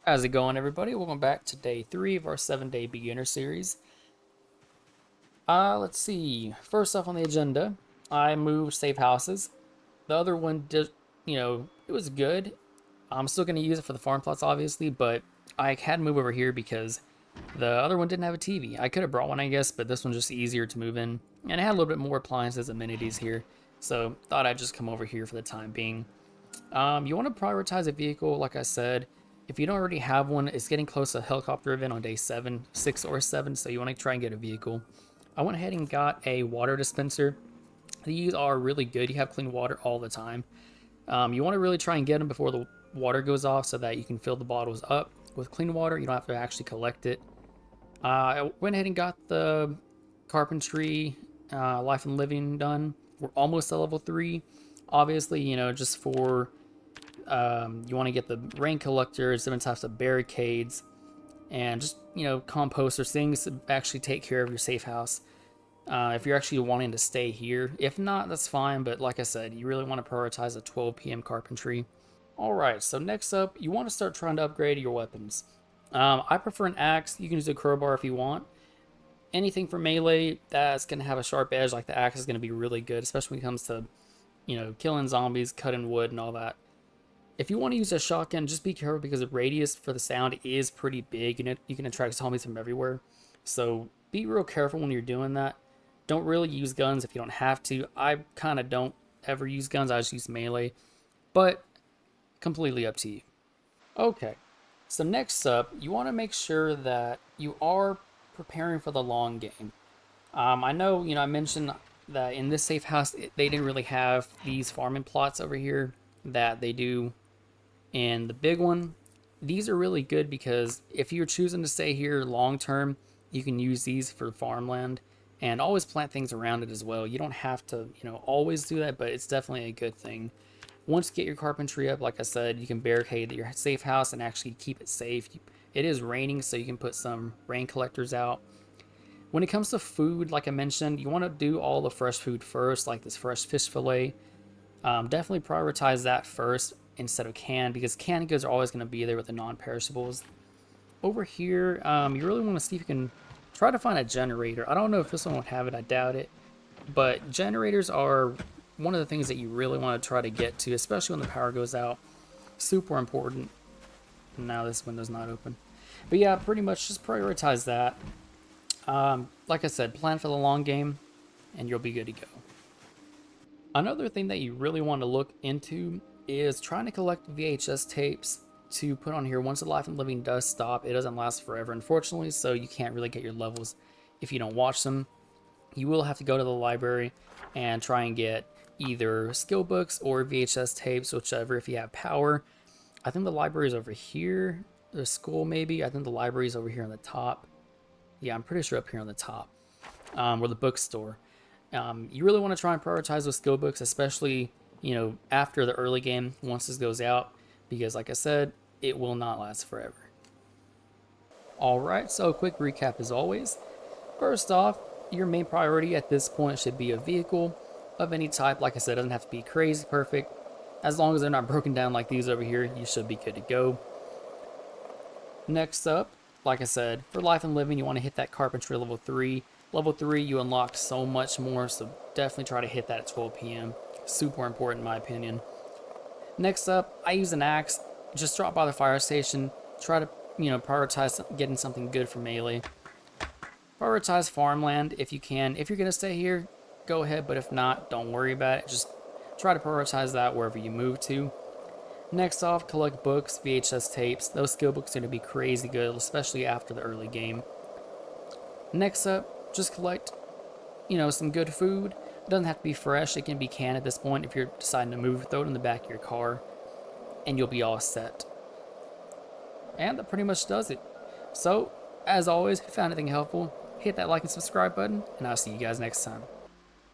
How's it going, everybody? Welcome back to day 3 of our 7-day beginner series. Let's see. First off on the agenda, I moved safe houses. The other one did, it was good. I'm still going to use it for the farm plots, obviously, but I had to move over here because the other one didn't have a TV. I could have brought one, I guess, but this one's just easier to move in. And it had a little bit more appliances, amenities here. So thought I'd just come over here for the time being. You want to prioritize a vehicle, like I said. If you don't already have one, it's getting close to helicopter event on day 7, 6, or 7, so you want to try and get a vehicle. I went ahead and got a water dispenser. These are really good. You have clean water all the time. You want to really try and get them before the water goes off so that you can fill the bottles up with clean water. You don't have to actually collect it. I went ahead and got the carpentry, life and living done. We're almost at level 3. Obviously, just for you want to get the rain collectors, different types of barricades, and just composters, things to actually take care of your safe house. If you're actually wanting to stay here, if not, that's fine. But like I said, you really want to prioritize a 12 p.m. carpentry. All right, so next up, you want to start trying to upgrade your weapons. I prefer an axe. You can use a crowbar if you want. Anything for melee that's going to have a sharp edge like the axe is going to be really good, especially when it comes to killing zombies, cutting wood, and all that. If you want to use a shotgun, just be careful because the radius for the sound is pretty big. You can attract zombies from everywhere. So be real careful when you're doing that. Don't really use guns if you don't have to. I kind of don't ever use guns. I just use melee. But completely up to you. Okay. So next up, you want to make sure that you are preparing for the long game. I know, I mentioned that in this safe house, they didn't really have these farming plots over here that they do in the big one. These are really good because if you're choosing to stay here long term, you can use these for farmland and always plant things around it as well. You don't have to, always do that, but it's definitely a good thing. Once you get your carpentry up, like I said, you can barricade your safe house and actually keep it safe. It is raining, so you can put some rain collectors out. When it comes to food, like I mentioned, you want to do all the fresh food first, like this fresh fish fillet. Definitely prioritize that first instead of canned, because canned goods are always going to be there with the non-perishables. Over here, you really want to see if you can try to find a generator. I don't know if this one would have it, I doubt it. But generators are one of the things that you really want to try to get to, especially when the power goes out. Super important. Now this window's not open. But yeah, pretty much just prioritize that. Like I said, plan for the long game, and you'll be good to go. Another thing that you really want to look into is trying to collect VHS tapes to put on here. Once the life and living does stop, it doesn't last forever, unfortunately, so you can't really get your levels if you don't watch them. You will have to go to the library and try and get either skill books or VHS tapes, whichever, if you have power. I think the library is over here. The school, maybe. I think the library is over here on the top. Yeah, I'm pretty sure up here on the top. Or the bookstore. You really want to try and prioritize those skill books, especially, after the early game, once this goes out, because like I said, it will not last forever. Alright, so a quick recap as always. First off, your main priority at this point should be a vehicle of any type. Like I said, it doesn't have to be crazy perfect. As long as they're not broken down like these over here, you should be good to go. Next up, like I said, for life and living, you want to hit that carpentry level 3. Level 3, you unlock so much more, so definitely try to hit that at 12 p.m. Super important in my opinion. Next up, I use an axe. Just drop by the fire station. Try to, prioritize getting something good for melee. Prioritize farmland if you can. If you're going to stay here, go ahead, but if not, don't worry about it. Just try to prioritize that wherever you move to. Next off, collect books, VHS tapes. Those skill books are going to be crazy good, especially after the early game. Next up, just collect, some good food. It doesn't have to be fresh. It can be canned at this point. If you're deciding to move, throw it in the back of your car, and you'll be all set. And that pretty much does it. So, as always, if you found anything helpful, hit that like and subscribe button, and I'll see you guys next time.